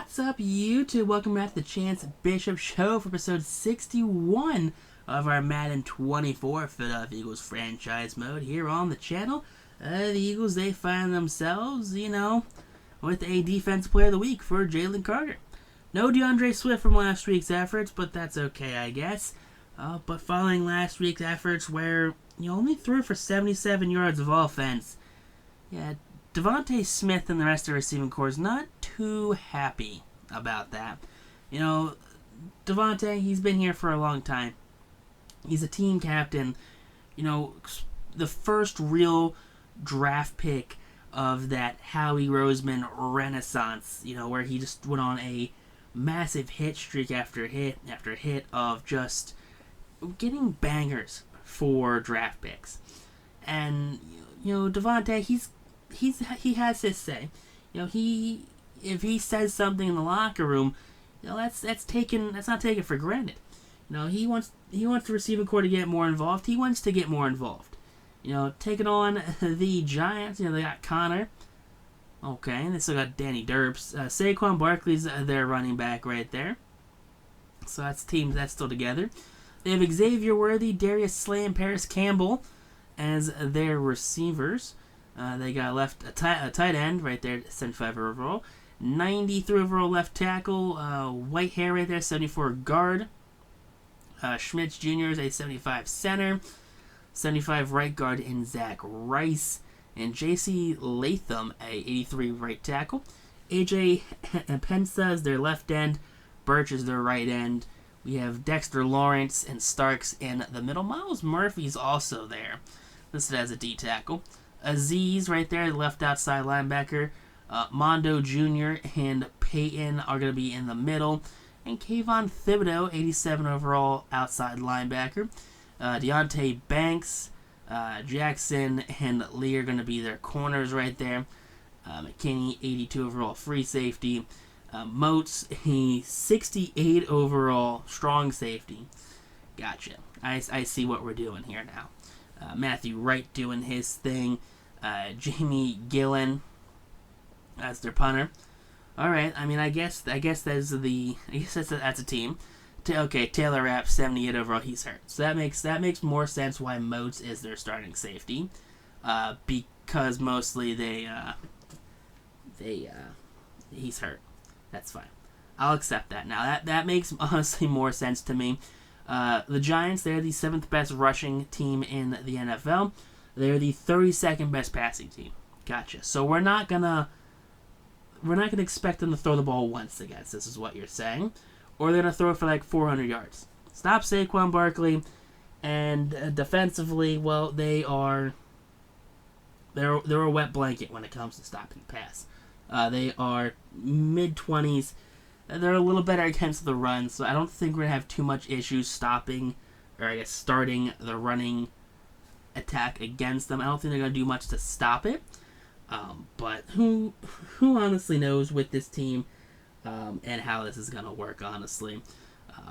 What's up, YouTube? Welcome back to the Chance Bishop Show for episode 61 of our Madden 24 Philadelphia Eagles franchise mode here on the channel. The Eagles, they find themselves, with a defensive player of the week for Jalen Carter. No DeAndre Swift from last week's efforts, but that's okay, I guess. But following last week's efforts where you only threw for 77 yards of offense, Devontae Smith and the rest of the receiving corps is not too happy about that. Devontae, he's been here for a long time. He's a team captain. The first real draft pick of that Howie Roseman renaissance, where he just went on a massive hit streak after hit after hit of just getting bangers for draft picks. And, Devontae, he has his say. If he says something in the locker room, that's not taken for granted. He wants the receiving corps to get more involved. He wants to get more involved. Taking on the Giants, they got Connor. Okay, they still got Danny Derps. Saquon Barkley's their running back right there. So that's still together. They have Xavier Worthy, Darius Slay, and Paris Campbell as their receivers. They got a tight end right there, 75 overall. 93 overall left tackle. White hair right there, 74 guard. Schmitz Jr. is a 75 center. 75 right guard in Zach Rice. And J.C. Latham, a 83 right tackle. A.J. Pensa is their left end. Birch is their right end. We have Dexter Lawrence and Starks in the middle. Miles Murphy's also there, listed as a D tackle. Aziz right there, the left outside linebacker. Mondo Jr. and Peyton are going to be in the middle. And Kayvon Thibodeau, 87 overall outside linebacker. Deontay Banks, Jackson, and Lee are going to be their corners right there. McKinney, 82 overall free safety. Moats, a 68 overall strong safety. Gotcha. I see what we're doing here now. Matthew Wright doing his thing. Jamie Gillen as their punter. All right. I guess that's a team. Okay, Taylor Rapp, 78 overall. He's hurt. So that makes more sense why Moats is their starting safety. Because mostly he's hurt. That's fine. I'll accept that. Now that makes honestly more sense to me. The Giants, they're the 7th best rushing team in the NFL. They're the 32nd best passing team. Gotcha. So we're not gonna expect them to throw the ball once against us, is what you're saying. Or they're gonna throw it for like 400 yards. Stop Saquon Barkley. And defensively, well, they're a wet blanket when it comes to stopping the pass. They are mid-20s. They're a little better against the run, so I don't think we're going to have too much issues starting the running attack against them. I don't think they're going to do much to stop it. But who honestly knows with this team and how this is going to work, honestly.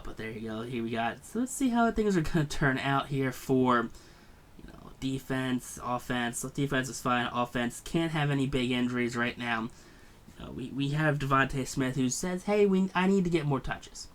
But there you go. Here we got. So let's see how things are going to turn out here for defense, offense. So defense is fine. Offense can't have any big injuries right now. We have Devontae Smith who says, hey, I need to get more touches.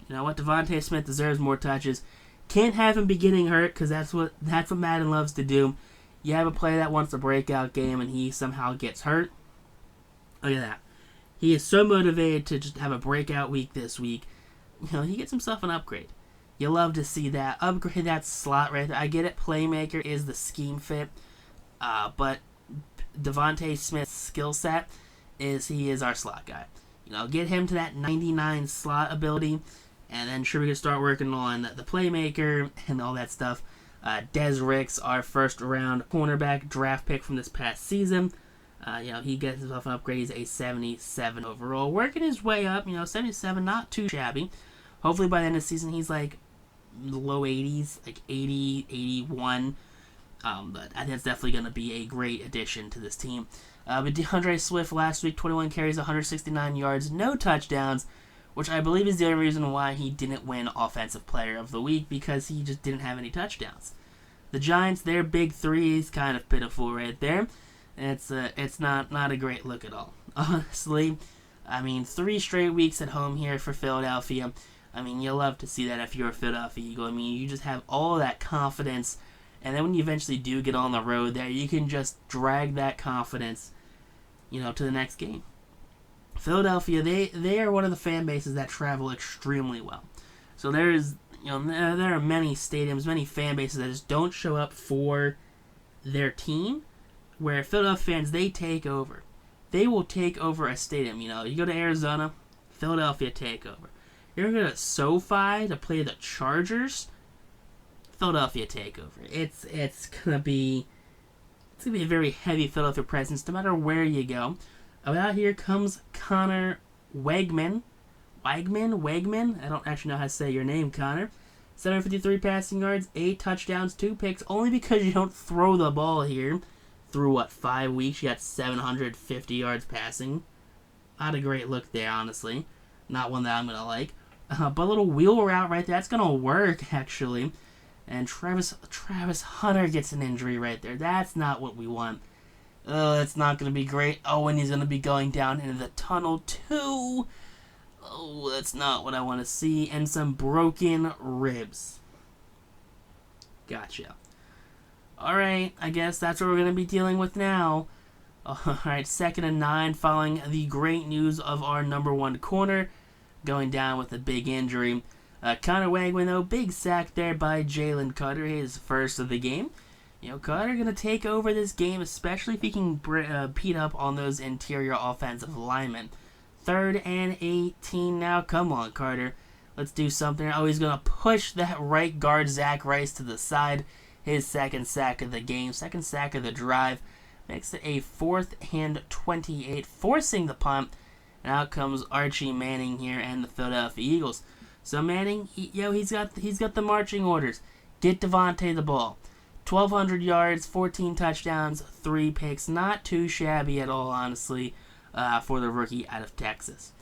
You know what? Devontae Smith deserves more touches. Can't have him be getting hurt because that's what Madden loves to do. You have a player that wants a breakout game and he somehow gets hurt. Look at that. He is so motivated to just have a breakout week this week. He gets himself an upgrade. You love to see that. Upgrade that slot right there. I get it. Playmaker is the scheme fit. But Devontae Smith's skill set he is our slot guy. Get him to that 99 slot ability, and then sure we can start working on the playmaker and all that stuff. Des Ricks, our first round cornerback draft pick from this past season. He gets himself an upgrade. He's a 77 overall, working his way up. 77, not too shabby. Hopefully by the end of the season he's like low 80s, like 80, 81. But I think it's definitely going to be a great addition to this team. But DeAndre Swift last week, 21 carries, 169 yards, no touchdowns, which I believe is the only reason why he didn't win Offensive Player of the Week, because he just didn't have any touchdowns. The Giants, their big three is kind of pitiful right there. It's not a great look at all. Honestly, I mean, 3 straight weeks at home here for Philadelphia. I mean, you love to see that if you're a Philadelphia Eagle. I mean, you just have all that confidence, and then when you eventually do get on the road there, you can just drag that confidence, to the next game. Philadelphia, they are one of the fan bases that travel extremely well. So there are many stadiums, many fan bases that just don't show up for their team, where Philadelphia fans, they take over. They will take over a stadium. You go to Arizona, Philadelphia take over. You're going to go to SoFi to play the Chargers, Philadelphia take over. It's gonna be a very heavy Philadelphia presence no matter where you go. About here comes Connor Wegman. Wegman? I don't actually know how to say your name, Connor. 753 passing yards, 8 touchdowns, 2 picks, only because you don't throw the ball here. Through 5 weeks, you got 750 yards passing. Not a great look there, honestly. Not one that I'm going to like. But a little wheel route right there, that's going to work, actually. And Travis Hunter gets an injury right there. That's not what we want. That's not going to be great. Oh, and he's going to be going down into the tunnel, too. Oh, that's not what I want to see. And some broken ribs. Gotcha. Alright, I guess that's what we're going to be dealing with now. Alright, 2nd and 9 following the great news of our number 1 corner going down with a big injury. Connor Wegman, though, big sack there by Jalen Carter, his first of the game. Carter going to take over this game, especially if he can beat up on those interior offensive linemen. 3rd and 18 now. Come on, Carter. Let's do something. Oh, he's going to push that right guard, Zach Rice, to the side. His 2nd sack of the game, 2nd sack of the drive. Makes it a 4th and 28, forcing the punt. And out comes Archie Manning here and the Philadelphia Eagles. So Manning, he's got the marching orders. Get Devontae the ball. 1,200 yards, 14 touchdowns, 3 picks. Not too shabby at all, honestly, for the rookie out of Texas.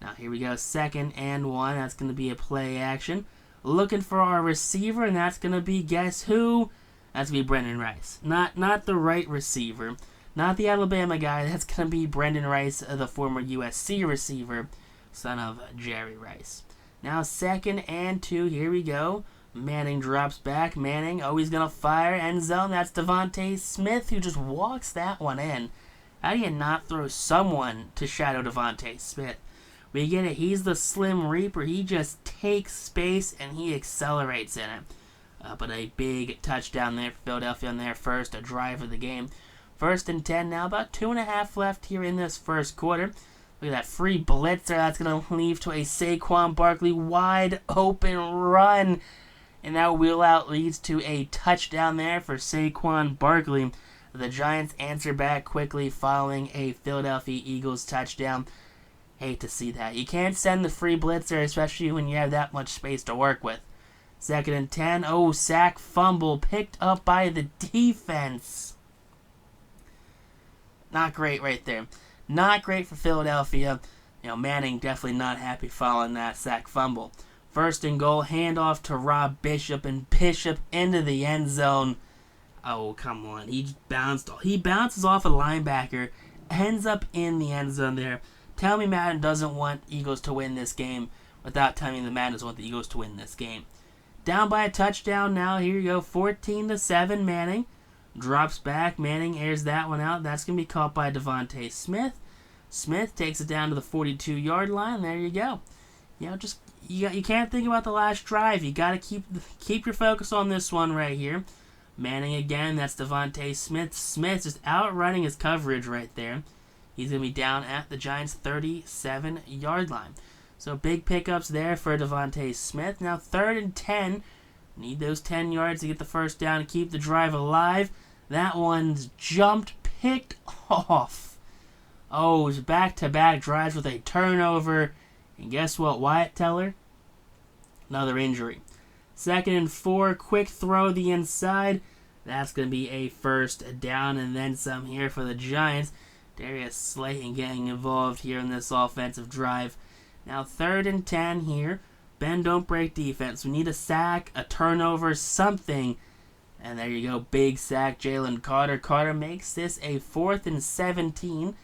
Now here we go, 2nd and 1. That's going to be a play action. Looking for our receiver, and that's going to be, guess who? That's going to be Brendan Rice. Not the right receiver. Not the Alabama guy. That's going to be Brendan Rice, the former USC receiver, son of Jerry Rice. Now 2nd and 2. Here we go. Manning drops back. Manning, he's going to fire. End zone. That's Devontae Smith, who just walks that one in. How do you not throw someone to shadow Devontae Smith? We get it. He's the Slim Reaper. He just takes space and he accelerates in it. But a big touchdown there for Philadelphia on their first drive of the game. 1st and 10 now. About 2.5 left here in this first quarter. Look at that free blitzer. That's going to lead to a Saquon Barkley wide open run. And that wheel out leads to a touchdown there for Saquon Barkley. The Giants answer back quickly following a Philadelphia Eagles touchdown. Hate to see that. You can't send the free blitzer, especially when you have that much space to work with. 2nd and 10. Sack fumble picked up by the defense. Not great right there. Not great for Philadelphia. Manning definitely not happy following that sack fumble. 1st and goal, handoff to Rob Bishop, and Bishop into the end zone. Oh, come on. He bounces off a linebacker, ends up in the end zone there. Tell me Madden doesn't want Eagles to win this game without telling me the Madden doesn't want the Eagles to win this game. Down by a touchdown now. Here you go. 14-7 Manning. Drops back. Manning airs that one out. That's going to be caught by Devontae Smith. Smith takes it down to the 42-yard line. There you go. You can't think about the last drive. You got to keep your focus on this one right here. Manning again. That's Devontae Smith. Smith just outrunning his coverage right there. He's going to be down at the Giants' 37-yard line. So big pickups there for Devontae Smith. Now 3rd and 10. Need those 10 yards to get the first down and keep the drive alive. That one's jumped, picked off. It's back-to-back drives with a turnover. And guess what, Wyatt Teller? Another injury. 2nd and 4. Quick throw the inside. That's going to be a first down and then some here for the Giants. Darius Slayton getting involved here in this offensive drive. Now 3rd and 10 here. Bend don't break defense. We need a sack, a turnover, something. And there you go. Big sack, Jalen Carter. Carter makes this a 4th and 17.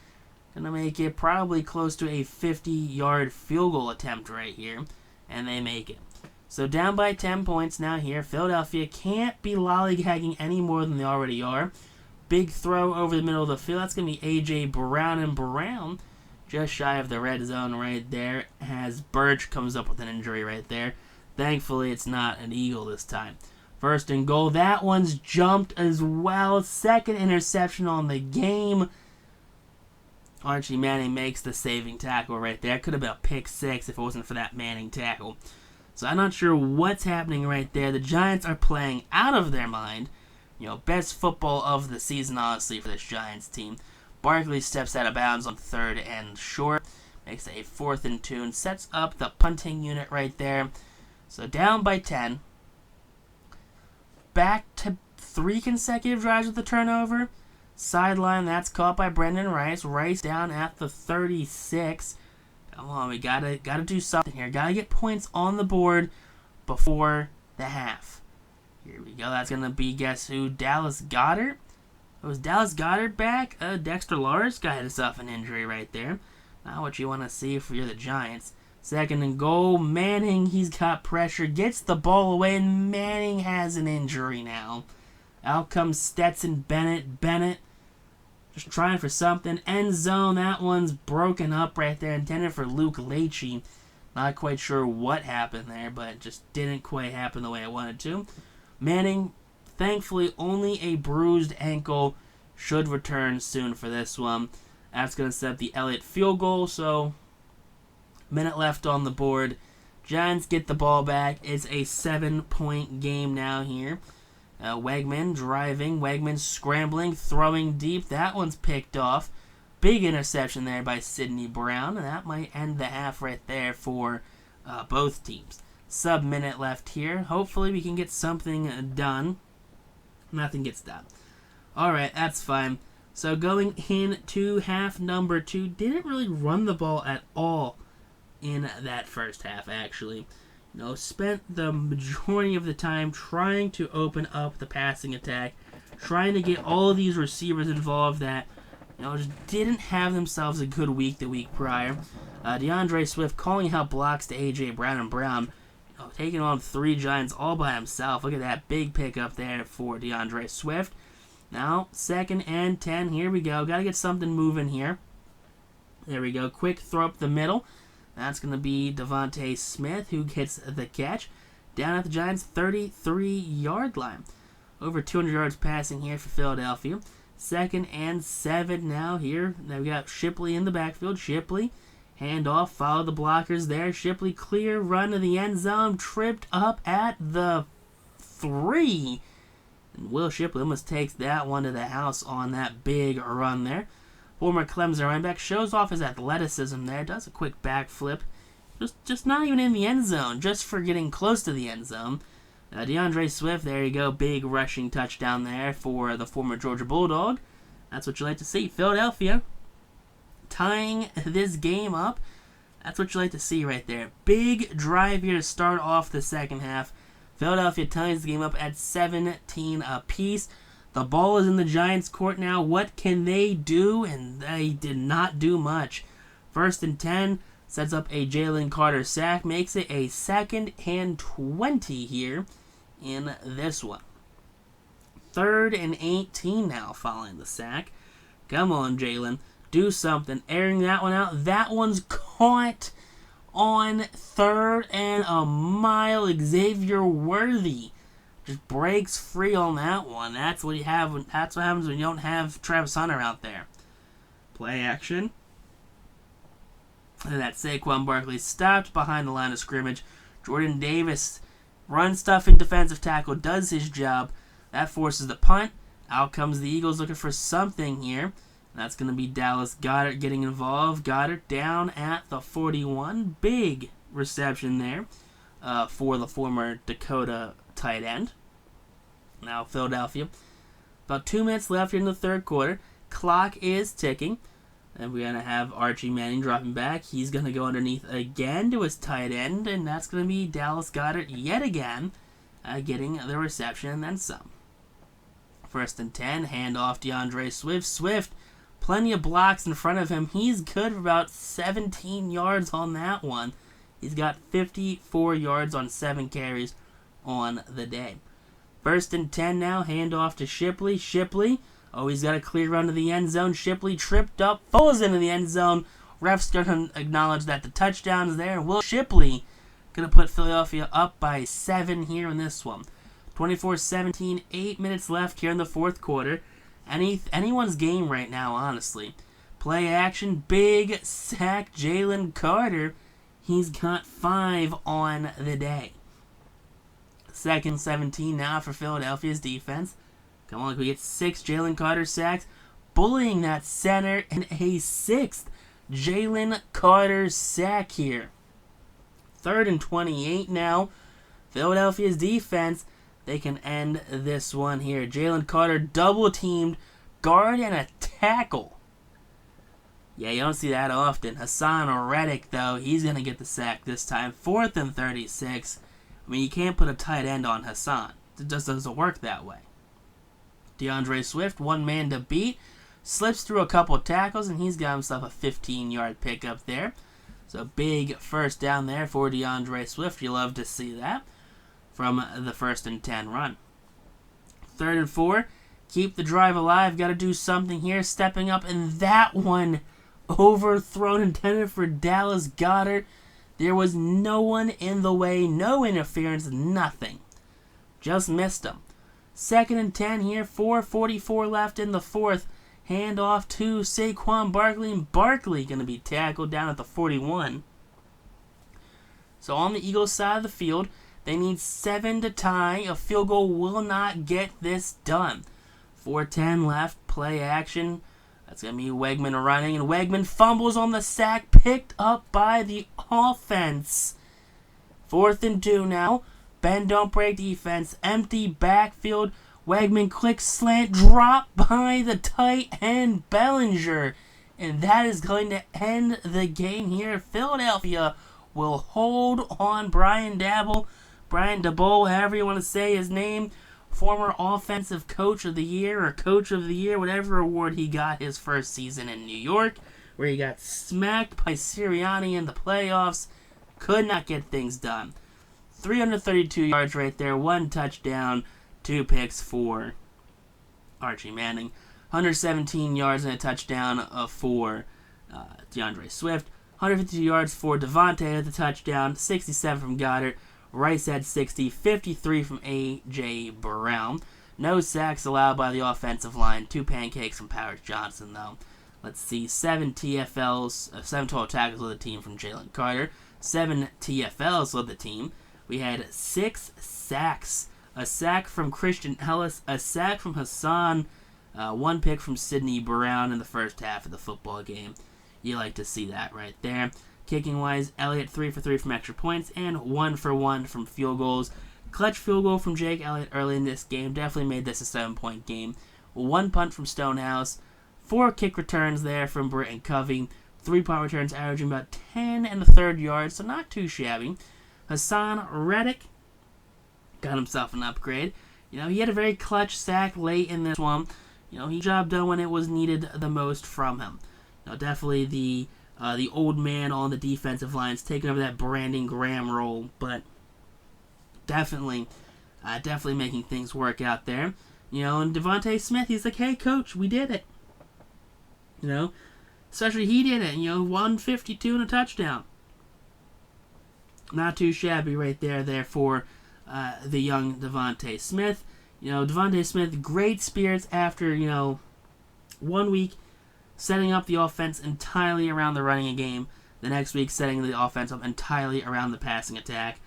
Gonna make it probably close to a 50-yard field goal attempt right here. And they make it. So down by 10 points now here. Philadelphia can't be lollygagging any more than they already are. Big throw over the middle of the field. That's going to be A.J. Brown, and Brown just shy of the red zone right there as Birch comes up with an injury right there. Thankfully, it's not an Eagle this time. First and goal. That one's jumped as well. Second interception on the game. Archie Manning makes the saving tackle right there. Could have been a pick six if it wasn't for that Manning tackle. So I'm not sure what's happening right there. The Giants are playing out of their mind. You know, best football of the season, honestly, for this Giants team. Barkley steps out of bounds on third and short. Makes a 4th and 2 and sets up the punting unit right there. So down by 10. Back to 3 consecutive drives with the turnover. Sideline, that's caught by Brendan Rice. Rice down at the 36. Come on, we gotta do something here. Gotta get points on the board before the half. Here we go. That's gonna be, guess who? Dallas Goedert. Was Dallas Goedert back? Dexter Lawrence got himself an injury right there. Not what you want to see if you're the Giants. Second and goal. Manning, he's got pressure. Gets the ball away, and Manning has an injury now. Out comes Stetson Bennett. Bennett just trying for something. End zone. That one's broken up right there. Intended for Luke Leachy. Not quite sure what happened there, but it just didn't quite happen the way I wanted to. Manning, thankfully, only a bruised ankle, should return soon for this one. That's going to set up the Elliott field goal, so minute left on the board. Giants get the ball back. It's a 7-point game now here. Wegman driving. Wegman scrambling, throwing deep. That one's picked off. Big interception there by Sidney Brown, and that might end the half right there for both teams. Sub-minute left here. Hopefully we can get something done. Nothing gets done. Alright, that's fine. So going into half number 2, didn't really run the ball at all in that first half, actually. You know, spent the majority of the time trying to open up the passing attack, trying to get all of these receivers involved that, you know, just didn't have themselves a good week the week prior. DeAndre Swift calling out blocks to A.J. Brown, and Brown, you know, taking on 3 Giants all by himself. Look at that big pick up there for DeAndre Swift. Now, 2nd and 10. Here we go. Got to get something moving here. There we go. Quick throw up the middle. That's going to be Devontae Smith who gets the catch. Down at the Giants' 33-yard line. Over 200 yards passing here for Philadelphia. 2nd and 7 now here. Now we got Shipley in the backfield. Shipley, handoff, follow the blockers there. Shipley clear, run to the end zone. Tripped up at the 3. And Will Shipley almost takes that one to the house on that big run there. Former Clemson running back shows off his athleticism there. Does a quick backflip. Just not even in the end zone. Just for getting close to the end zone. DeAndre Swift, there you go. Big rushing touchdown there for the former Georgia Bulldog. That's what you like to see. Philadelphia tying this game up. That's what you like to see right there. Big drive here to start off the second half. Philadelphia ties the game up at 17 apiece. The ball is in the Giants' court now. What can they do? And they did not do much. 1st and 10 sets up a Jalen Carter sack. Makes it a 2nd and 20 here in this one. 3rd and 18 now following the sack. Come on, Jalen. Do something. Airing that one out. That one's caught on 3rd and a mile. Xavier Worthy just breaks free on that one. That's what you have. That's what happens when you don't have Travis Hunter out there. Play action. And that Saquon Barkley stopped behind the line of scrimmage. Jordan Davis runs stuff in defensive tackle, does his job. That forces the punt. Out comes the Eagles looking for something here. That's going to be Dallas Goedert getting involved. Goedert down at the 41. Big reception there for the former Dakota tight end. Now Philadelphia. About 2 minutes left here in the third quarter. Clock is ticking. And we're going to have Archie Manning dropping back. He's going to go underneath again to his tight end. And that's going to be Dallas Goedert yet again getting the reception and then some. 1st and 10. Handoff DeAndre Swift. Swift Plenty of blocks in front of him. He's good for about 17 yards on that one. He's got 54 yards on 7 carries on the day. 1st and 10 now. Handoff to Shipley. Shipley. Oh, he's got a clear run to the end zone. Shipley tripped up, falls into the end zone. Ref's going to acknowledge that the touchdown's there. Will Shipley going to put Philadelphia up by 7 here in this one. 24-17, 8 minutes left here in the 4th quarter. Anyone's game right now, honestly. Play action, big sack, Jalen Carter. He's got 5 on the day. 2nd and 17 now for Philadelphia's defense. Come on, we get 6 Jalen Carter sacks, bullying that center, and a 6th Jalen Carter sack here. 3rd and 28 now. Philadelphia's defense, they can end this one here. Jalen Carter double-teamed, guard and a tackle. Yeah, you don't see that often. Hassan Reddick, though, he's going to get the sack this time. 4th and 36. I mean, you can't put a tight end on Hassan. It just doesn't work that way. DeAndre Swift, one man to beat, slips through a couple of tackles, and he's got himself a 15-yard pickup there. So big first down there for DeAndre Swift. You love to see that from the 1st and 10 run. 3rd and 4. Keep the drive alive. Got to do something here. Stepping up, and that one overthrown, intended for Dallas Goedert. There was no one in the way, no interference, nothing. Just missed him. 2nd and 10 here, 4:44 left in the 4th. Handoff to Saquon Barkley, and Barkley going to be tackled down at the 41. So on the Eagles side of the field, they need 7 to tie. A field goal will not get this done. 4:10 left, play action. That's going to be Wegman running, and Wegman fumbles on the sack, picked up by the offense. 4th and 2 now. Bend, don't break defense. Empty backfield. Wegman quick slant, drop by the tight end Bellinger. And that is going to end the game here. Philadelphia will hold on Brian Daboll, however you want to say his name. Former Offensive Coach of the Year, or Coach of the Year, whatever award he got his first season in New York, where he got smacked by Sirianni in the playoffs. Could not get things done. 332 yards right there, 1 touchdown, 2 picks for Archie Manning. 117 yards and a touchdown for DeAndre Swift. 152 yards for Devontae at the touchdown. 67 from Goddard. Rice had 60. 53 from A.J. Brown. No sacks allowed by the offensive line. 2 pancakes from Powers Johnson, though. Let's see. 7 TFLs, 7 total tackles led the team from Jalen Carter. 7 TFLs led the team. We had 6 sacks. A sack from Christian Ellis. A sack from Hassan. 1 pick from Sidney Brown in the first half of the football game. You like to see that right there. Kicking-wise, Elliott 3 for 3 from extra points and 1 for 1 from field goals. Clutch field goal from Jake Elliott early in this game. Definitely made this a 7-point game. 1 punt from Stonehouse. 4 kick returns there from Britt and Covey. 3 punt returns averaging about 10 and a third yards, so not too shabby. Hassan Reddick got himself an upgrade. He had a very clutch sack late in this one. He job done when it was needed the most from him. Definitely the old man on the defensive lines taking over that Brandon Graham role, but definitely making things work out there. And Devontae Smith, he's like, hey, coach, we did it. Especially he did it. 152 and a touchdown. Not too shabby right there for the young Devontae Smith. Devontae Smith, great spirits after, 1 week setting up the offense entirely around the running game. The next week, setting the offense up entirely around the passing attack.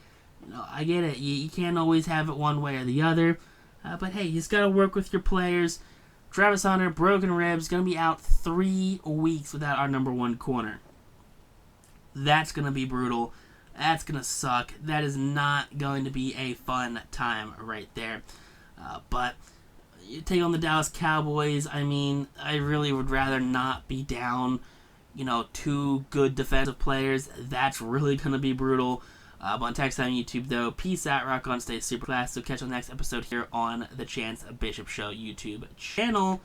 I get it. You can't always have it one way or the other. But hey, you just got to work with your players. Travis Hunter, broken ribs, going to be out 3 weeks without our number 1 corner. That's going to be brutal. That's going to suck. That is not going to be a fun time right there. But you take on the Dallas Cowboys, I really would rather not be down, 2 good defensive players. That's really going to be brutal. But on Text Time YouTube, though, peace out, rock on, stay super class. So catch you on the next episode here on the Chance Bishop Show YouTube channel.